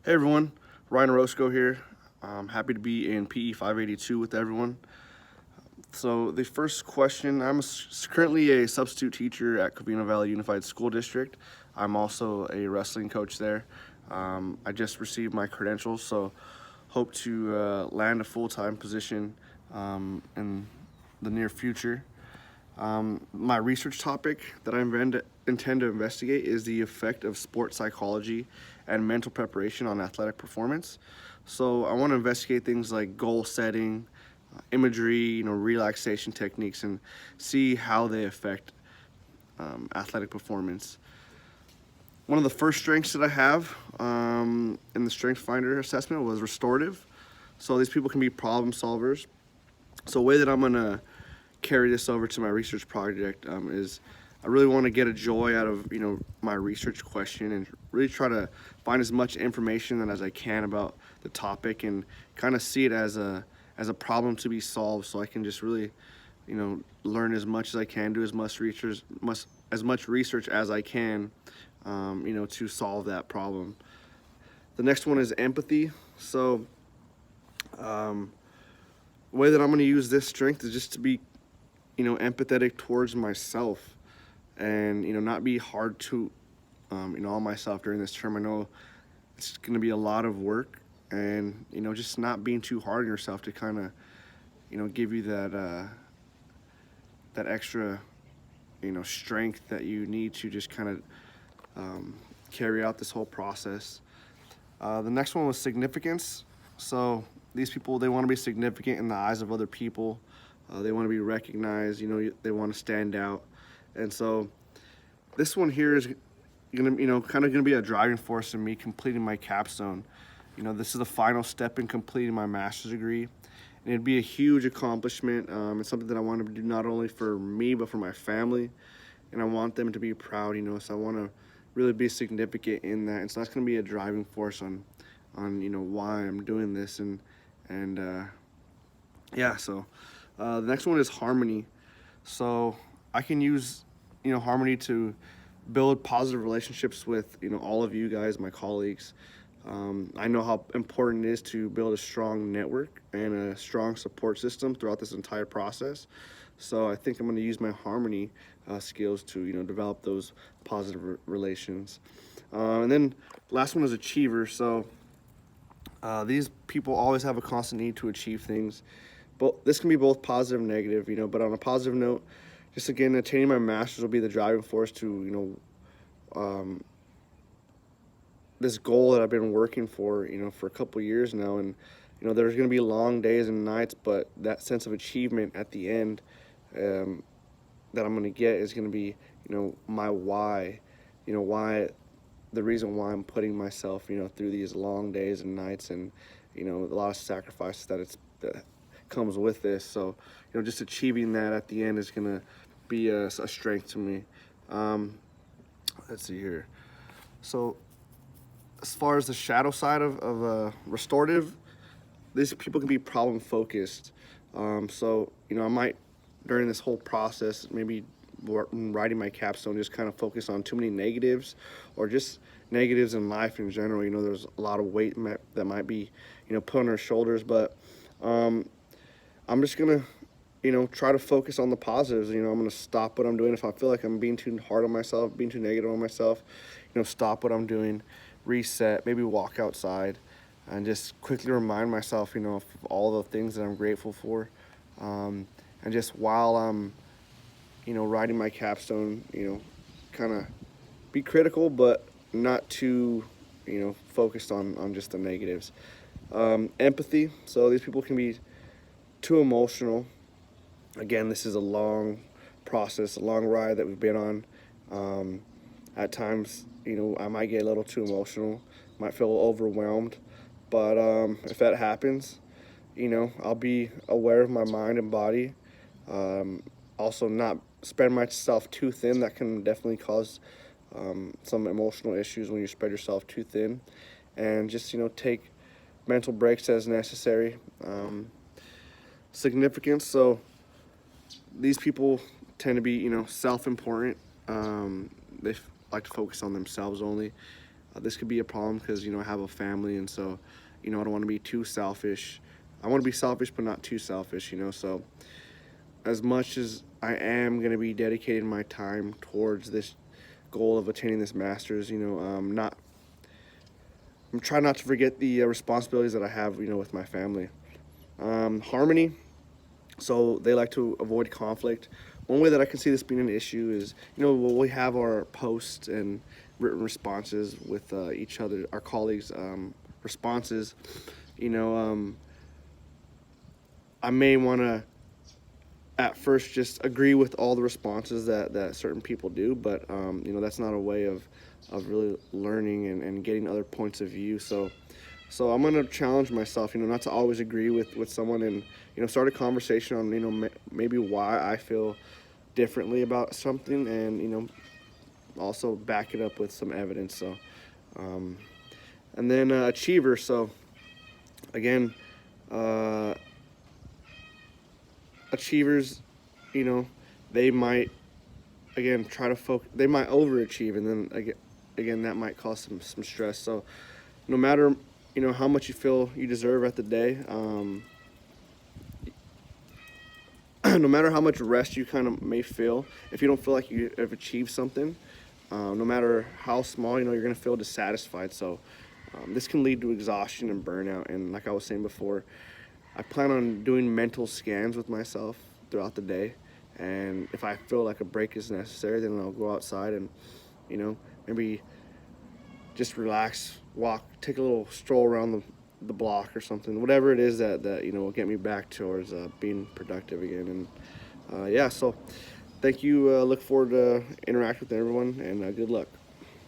Hey everyone, Ryan Orozco here. I'm happy to be in PE 582 with everyone. So the first question, currently a substitute teacher at Covina Valley Unified School District. I'm also a wrestling coach there. I just received my credentials, so hope to land a full-time position in the near future. My research topic that I intend to investigate is the effect of sports psychology and mental preparation on athletic performance. So I want to investigate things like goal setting, imagery, relaxation techniques, and see how they affect athletic performance. One of the first strengths that I have in the Strength Finder assessment was restorative. So these people can be problem solvers. So a way that I'm gonna carry this over to my research project is I really want to get a joy out of my research question and really try to find as much information as I can about the topic and kind of see it as a problem to be solved, so I can just really learn as much as I can, do as much research as I can, to solve that problem. The next one is empathy. So the way that I'm going to use this strength is just to be empathetic towards myself, and not be hard to on myself during this term. I know it's going to be a lot of work, and just not being too hard on yourself to kind of give you that extra strength that you need to just kind of carry out this whole process. The next one was significance. So these people, they want to be significant in the eyes of other people. They want to be recognized. They want to stand out. And so this one here is gonna, kind of gonna be a driving force in me completing my capstone. This is the final step in completing my master's degree, and it'd be a huge accomplishment. It's something that I want to do not only for me but for my family, and I want them to be proud. So I want to really be significant in that, and so that's gonna be a driving force on why I'm doing this, and yeah. So the next one is harmony. So I can use harmony to build positive relationships with all of you guys, my colleagues. I know how important it is to build a strong network and a strong support system throughout this entire process. So I think I'm going to use my harmony skills to develop those positive relations. And then last one is achiever. So these people always have a constant need to achieve things. But this can be both positive and negative, but on a positive note, just again, attaining my master's will be the driving force to, this goal that I've been working for a couple years now. And, there's going to be long days and nights, but that sense of achievement at the end that I'm going to get is going to be, my why, why, the reason why I'm putting myself, through these long days and nights, and, a lot of sacrifices that comes with this. So, just achieving that at the end is going to be a strength to me. Let's see here. So, as far as the shadow side of restorative, these people can be problem focused. So, I might, during this whole process, maybe writing my capstone, just kind of focus on too many negatives, or just negatives in life in general. There's a lot of weight that might be, put on our shoulders, but I'm just gonna, try to focus on the positives. I'm gonna stop what I'm doing if I feel like I'm being too hard on myself, being too negative on myself. Stop what I'm doing, reset, maybe walk outside, and just quickly remind myself, of all the things that I'm grateful for. And just while I'm, writing my capstone, kind of be critical, but not too, focused on just the negatives. Empathy. So these people can be too emotional. Again, this is a long process, a long ride that we've been on. At times, I might get a little too emotional, might feel overwhelmed, but if that happens, I'll be aware of my mind and body. Also, not spread myself too thin. That can definitely cause some emotional issues when you spread yourself too thin, and just take mental breaks as necessary. Significance. So these people tend to be self-important. They like to focus on themselves only. this could be a problem because, I have a family, and so, I don't want to be too selfish. I want to be selfish, but not too selfish, so as much as I am going to be dedicating my time towards this goal of attaining this master's, I'm trying not to forget the responsibilities that I have, with my family. Harmony, so they like to avoid conflict. One way that I can see this being an issue is, we have our posts and written responses with each other, our colleagues' responses. You know, I may want to at first just agree with all the responses that certain people do, but that's not a way of really learning and getting other points of view. So I'm gonna challenge myself, not to always agree with someone, and start a conversation on maybe why I feel differently about something, and also back it up with some evidence. So, and then achiever. So again, uh, achievers, you know, they might again try to focus. They might overachieve, and then again that might cause some stress. So no matter how much you feel you deserve at the day, no matter how much rest you kind of may feel, if you don't feel like you have achieved something, no matter how small, you're going to feel dissatisfied. So this can lead to exhaustion and burnout. And like I was saying before, I plan on doing mental scans with myself throughout the day. And if I feel like a break is necessary, then I'll go outside and, maybe just relax, walk, take a little stroll around the block or something, whatever it is that will get me back towards being productive again. And yeah, so thank you. Look forward to interact with everyone, and good luck.